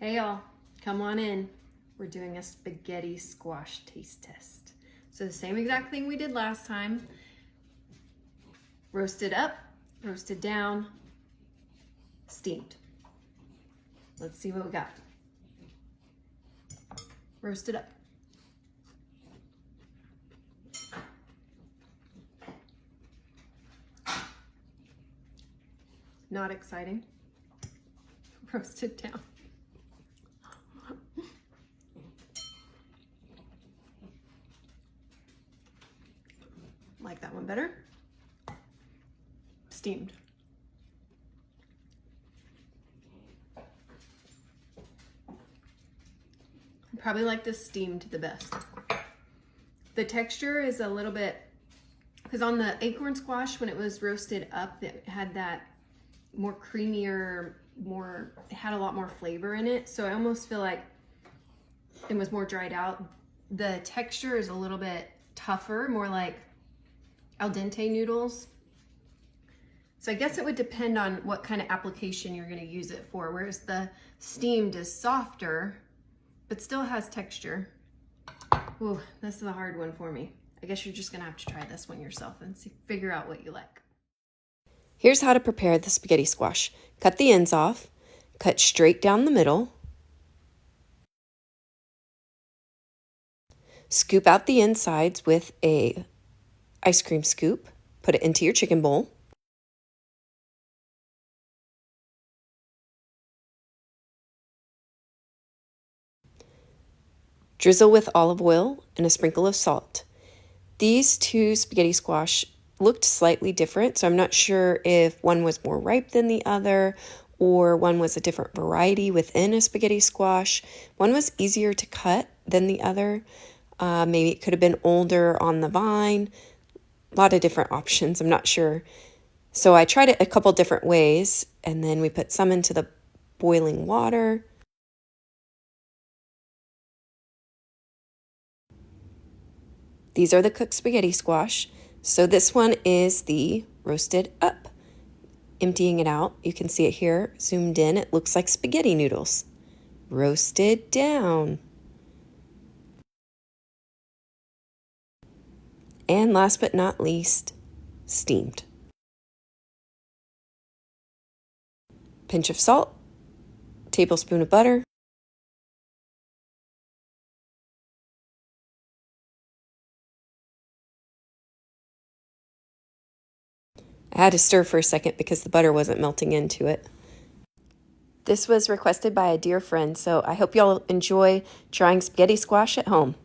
Hey y'all, come on in. We're doing a spaghetti squash taste test. So the same exact thing we did last time. Roasted up, roasted down, steamed. Let's see what we got. Roasted up. Not exciting. Roasted down. Like that one better. Steamed. Probably like this steamed the best. The texture is a little bit, because on the acorn squash, when it was roasted up, it had that more creamier, it had a lot more flavor in it. So I almost feel like it was more dried out. The texture is a little bit tougher, more like al dente noodles. So I guess it would depend on what kind of application you're going to use it for, whereas the steamed is softer, but still has texture. Ooh, this is a hard one for me. I guess you're just going to have to try this one yourself and figure out what you like. Here's how to prepare the spaghetti squash. Cut the ends off, cut straight down the middle, scoop out the insides with a ice cream scoop, put it into your chicken bowl. Drizzle with olive oil and a sprinkle of salt. These two spaghetti squash looked slightly different, so I'm not sure if one was more ripe than the other or one was a different variety within a spaghetti squash. One was easier to cut than the other. Maybe it could have been older on the vine. A lot of different options, I'm not sure. So I tried it a couple different ways, and then we put some into the boiling water. These are the cooked spaghetti squash. So this one is the roasted up. Emptying it out, you can see it here, zoomed in. It looks like spaghetti noodles. Roasted down. And last but not least, steamed. Pinch of salt, tablespoon of butter, I had to stir for a second because the butter wasn't melting into it. This was requested by a dear friend, so I hope y'all enjoy trying spaghetti squash at home.